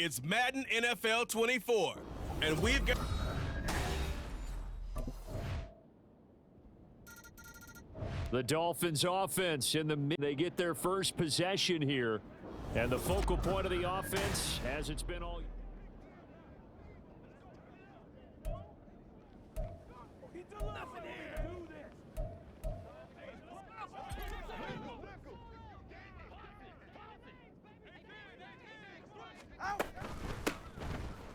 It's Madden NFL 24, and we've got... The Dolphins offense in the they get their first possession here. And the focal point of the offense, as it's been all...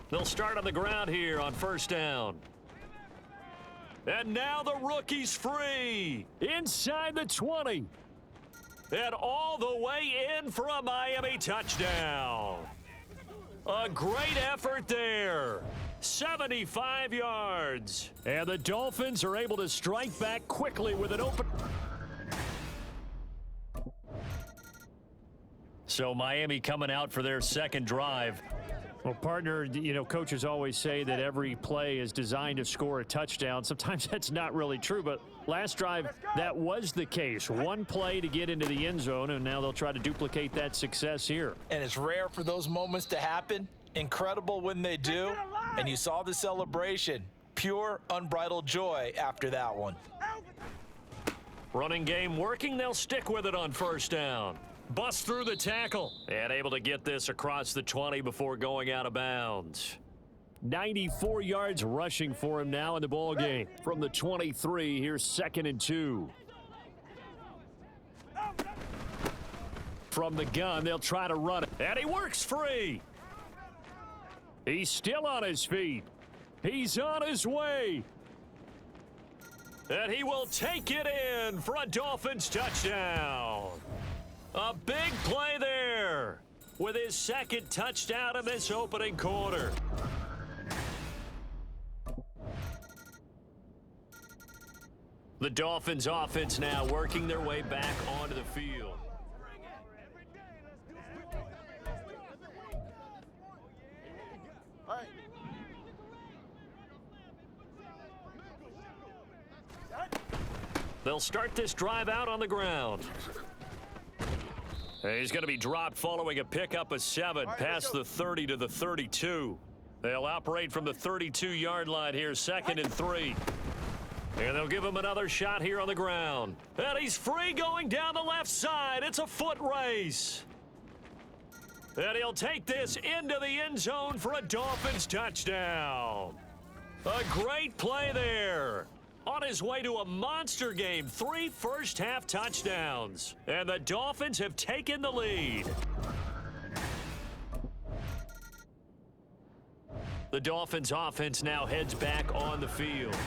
They'll start on the ground here on first down. And now the rookie's free. Inside the 20. And all the way in for a Miami touchdown. A great effort there. 75 yards. And the Dolphins are able to strike back quickly with an open... So Miami coming out for their second drive. Well, partner, you know, coaches always say that every play is designed to score a touchdown. Sometimes that's not really true, but last drive, that was the case. One play to get into the end zone, and now they'll try to duplicate that success here. And it's rare for those moments to happen. Incredible when they do. And you saw the celebration. Pure, unbridled joy after that one. Running game working. They'll stick with it on first down. Bust through the tackle and able to get this across the 20 before going out of bounds. 94 yards rushing for him now in the ball game. From the 23, here's 2nd and 2. From the gun, they'll try to run it. And he works free. He's still on his feet. He's on his way. And he will take it in for a Dolphins touchdown. A big play there with his second touchdown in this opening quarter. The Dolphins offense now working their way back onto the field. They'll start this drive out on the ground. He's going to be dropped following a pickup of 7 past the 30 to the 32. They'll operate from the 32-yard line here, 2nd and 3. And they'll give him another shot here on the ground. And he's free going down the left side. It's a foot race. And he'll take this into the end zone for a Dolphins touchdown. A great play there. On his way to a monster game, 3 first-half touchdowns. And the Dolphins have taken the lead. The Dolphins offense now heads back on the field.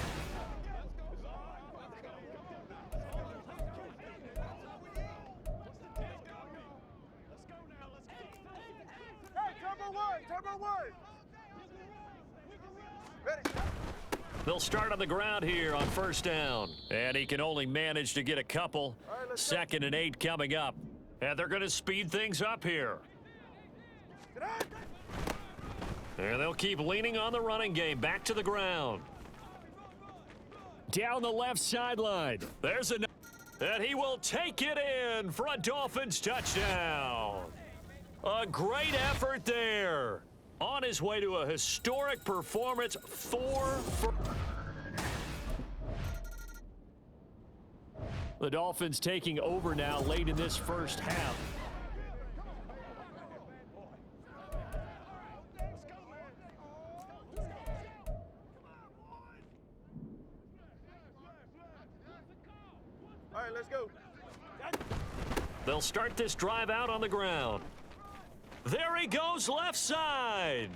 They'll start on the ground here on first down. And he can only manage to get a couple. 2nd and 8 coming up. And they're going to speed things up here. And they'll keep leaning on the running game. Back to the ground. Down the left sideline. There's a... And he will take it in for a Dolphins touchdown. A great effort there. On his way to a historic performance, 4 for... The Dolphins taking over now late in this first half. All right, let's go. They'll start this drive out on the ground. There he goes, left side.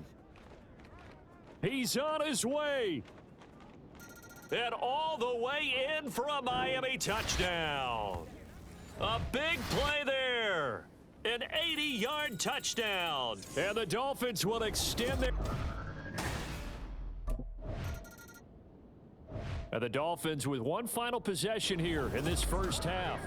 He's on his way. And all the way in for a Miami touchdown. A big play there. An 80-yard touchdown. And the Dolphins will extend their... And the Dolphins with one final possession here in this first half.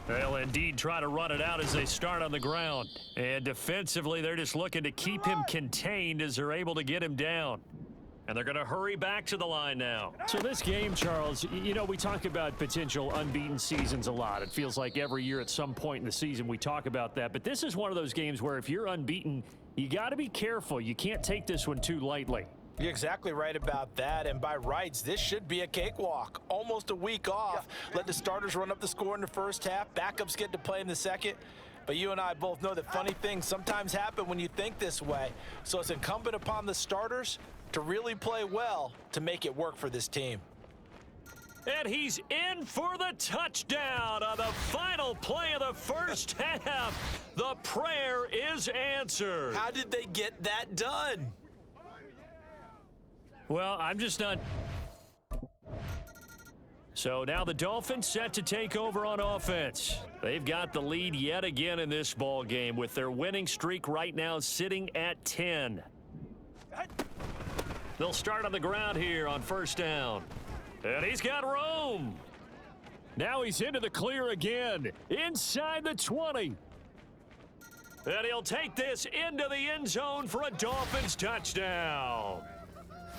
They'll indeed try to run it out as they start on the ground. And defensively, they're just looking to keep him contained as they're able to get him down. And they're going to hurry back to the line now. So this game, Charles, you know, we talk about potential unbeaten seasons a lot. It feels like every year at some point in the season we talk about that. But this is one of those games where if you're unbeaten, you got to be careful. You can't take this one too lightly. You're exactly right about that, and by rights, this should be a cakewalk. Almost a week off. Let the starters run up the score in the first half. Backups get to play in the second. But you and I both know that funny things sometimes happen when you think this way. So it's incumbent upon the starters to really play well to make it work for this team. And he's in for the touchdown on the final play of the first half. The prayer is answered. How did they get that done? Well, I'm just not... So now the Dolphins set to take over on offense. They've got the lead yet again in this ball game with their winning streak right now sitting at 10. They'll start on the ground here on first down. And he's got room. Now he's into the clear again, inside the 20. And he'll take this into the end zone for a Dolphins touchdown.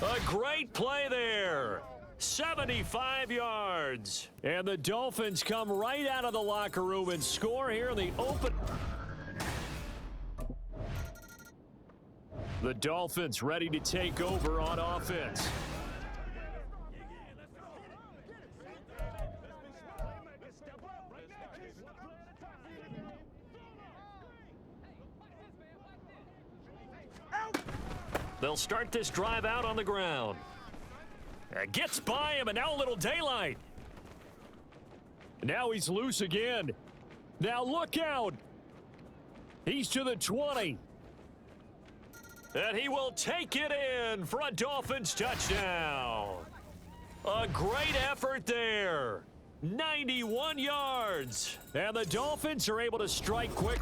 A great play there. 75 yards. And the Dolphins come right out of the locker room and score here in the open. The Dolphins ready to take over on offense. They'll start this drive out on the ground. Gets by him, and now a little daylight. Now he's loose again. Now look out. He's to the 20. And he will take it in for a Dolphins touchdown. A great effort there. 91 yards. And the Dolphins are able to strike quick.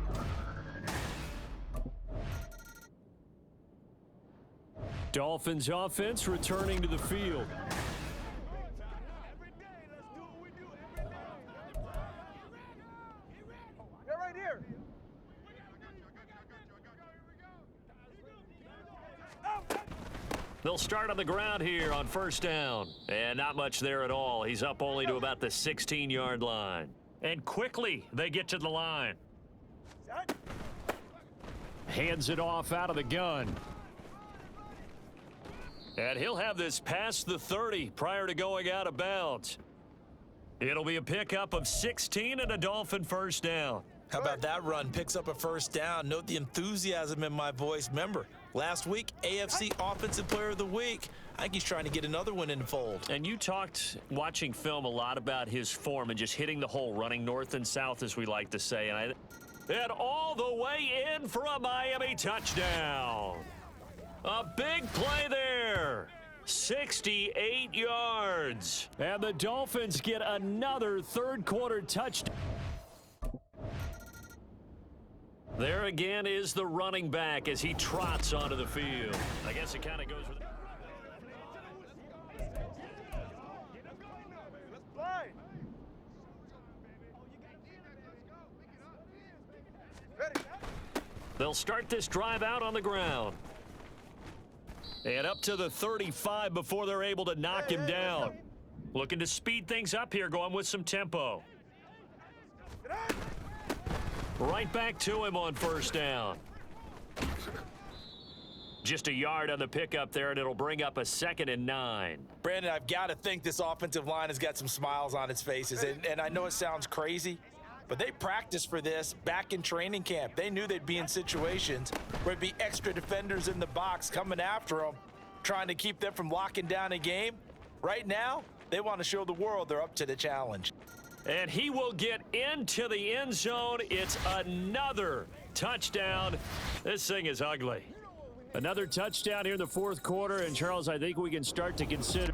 Dolphins offense returning to the field. They'll start on the ground here on first down. And not much there at all. He's up only to about the 16-yard line. And quickly, they get to the line. Hands it off out of the gun. And he'll have this past the 30 prior to going out of bounds. It'll be a pickup of 16 and a Dolphin first down. How about that run? Picks up a first down. Note the enthusiasm in my voice. Remember, last week, AFC Offensive Player of the Week. I think he's trying to get another one in the fold. And you talked, watching film, a lot about his form and just hitting the hole, running north and south, as we like to say. And all the way in for a Miami touchdown. A big play there. 68 yards. And the Dolphins get another third-quarter touchdown. There again is the running back as he trots onto the field. I guess it kind of goes with... They'll start this drive out on the ground. And up to the 35 before they're able to knock him down. Looking to speed things up here, going with some tempo. Right back to him on first down. Just a yard on the pickup there, and it'll bring up a 2nd and 9. Brandon, I've got to think this offensive line has got some smiles on its faces. And I know it sounds crazy, but they practiced for this back in training camp. They knew they'd be in situations where there'd be extra defenders in the box coming after them, trying to keep them from locking down a game. Right now, they want to show the world they're up to the challenge. And he will get into the end zone. It's another touchdown. This thing is ugly. Another touchdown here in the fourth quarter. And, Charles, I think we can start to consider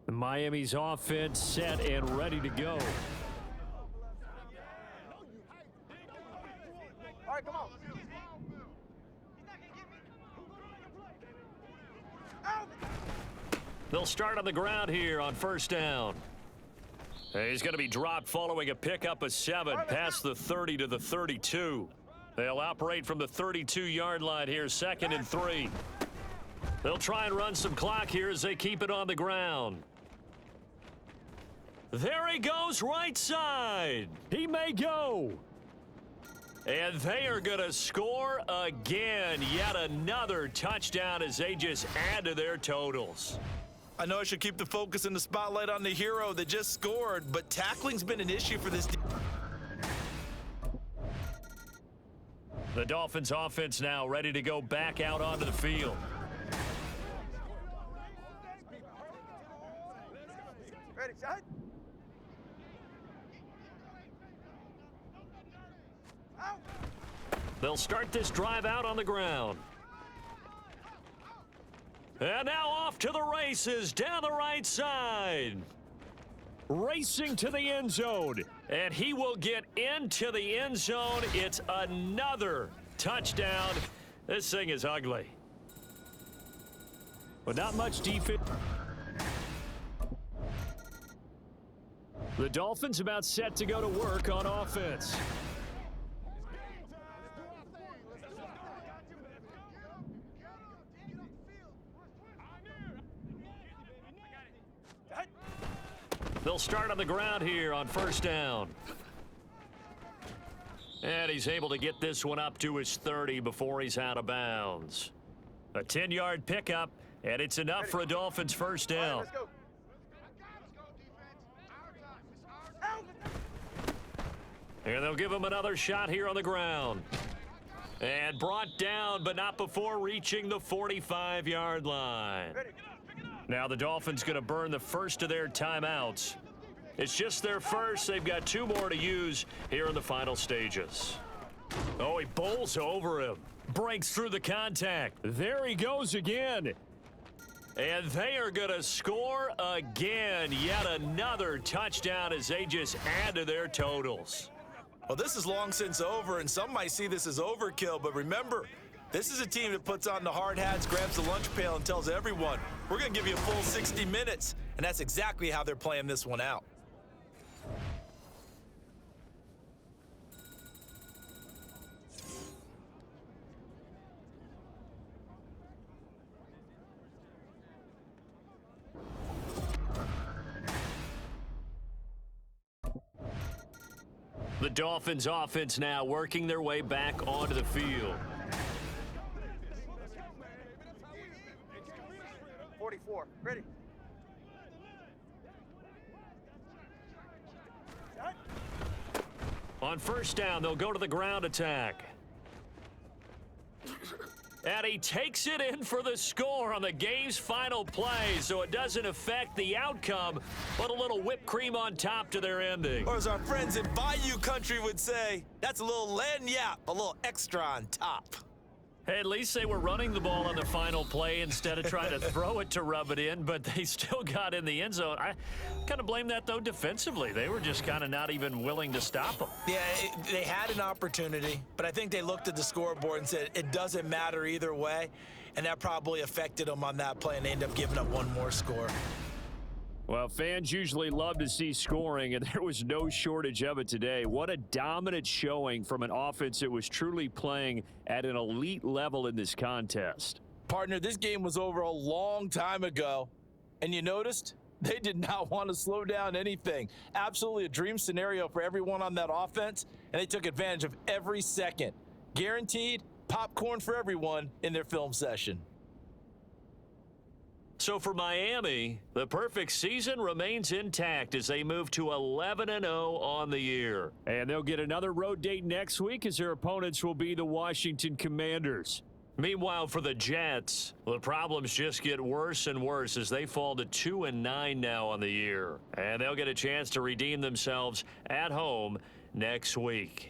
Miami's offense set and ready to go. All right, come on. They'll start on the ground here on first down. He's going to be dropped following a pickup of 7 past the 30 to the 32. They'll operate from the 32-yard line here, 2nd and 3. They'll try and run some clock here as they keep it on the ground. There he goes, right side. He may go. And they are going to score again. Yet another touchdown as they just add to their totals. I know I should keep the focus and the spotlight on the hero that just scored, but tackling's been an issue for this. The Dolphins offense now ready to go back out onto the field. Ready, set. They'll start this drive out on the ground. And now off to the races down the right side. Racing to the end zone. And he will get into the end zone. It's another touchdown. This thing is ugly. But not much defense. The Dolphins about set to go to work on offense. They'll start on the ground here on 1st down. And he's able to get this one up to his 30 before he's out of bounds. A 10-yard pickup, and it's enough for a Dolphins 1st down. Let's go. And they'll give him another shot here on the ground. And brought down, but not before reaching the 45-yard line. Now the Dolphins going to burn the first of their timeouts. It's just their first. They've got 2 more to use here in the final stages. Oh, he bowls over him. Breaks through the contact. There he goes again. And they are going to score again. Yet another touchdown as they just add to their totals. Well, this is long since over, and some might see this as overkill, but remember, this is a team that puts on the hard hats, grabs the lunch pail, and tells everyone, we're going to give you a full 60 minutes. And that's exactly how they're playing this one out. The Dolphins offense now working their way back onto the field. 44. Ready. On 1st down, they'll go to the ground attack. And he takes it in for the score on the game's final play, so it doesn't affect the outcome, but a little whipped cream on top to their ending. Or as our friends in Bayou Country would say, that's a little lagniappe, a little extra on top. Hey, at least they were running the ball on the final play instead of trying to throw it to rub it in, but they still got in the end zone. I kind of blame that, though, defensively. They were just kind of not even willing to stop them. Yeah, they had an opportunity, but I think they looked at the scoreboard and said it doesn't matter either way, and that probably affected them on that play, and they ended up giving up one more score. Well, fans usually love to see scoring, and there was no shortage of it today. What a dominant showing from an offense that was truly playing at an elite level in this contest. Partner, this game was over a long time ago, and you noticed they did not want to slow down anything. Absolutely a dream scenario for everyone on that offense, and they took advantage of every second. Guaranteed popcorn for everyone in their film session. So for Miami, the perfect season remains intact as they move to 11-0 on the year. And they'll get another road date next week as their opponents will be the Washington Commanders. Meanwhile, for the Jets, the problems just get worse and worse as they fall to 2-9 now on the year. And they'll get a chance to redeem themselves at home next week.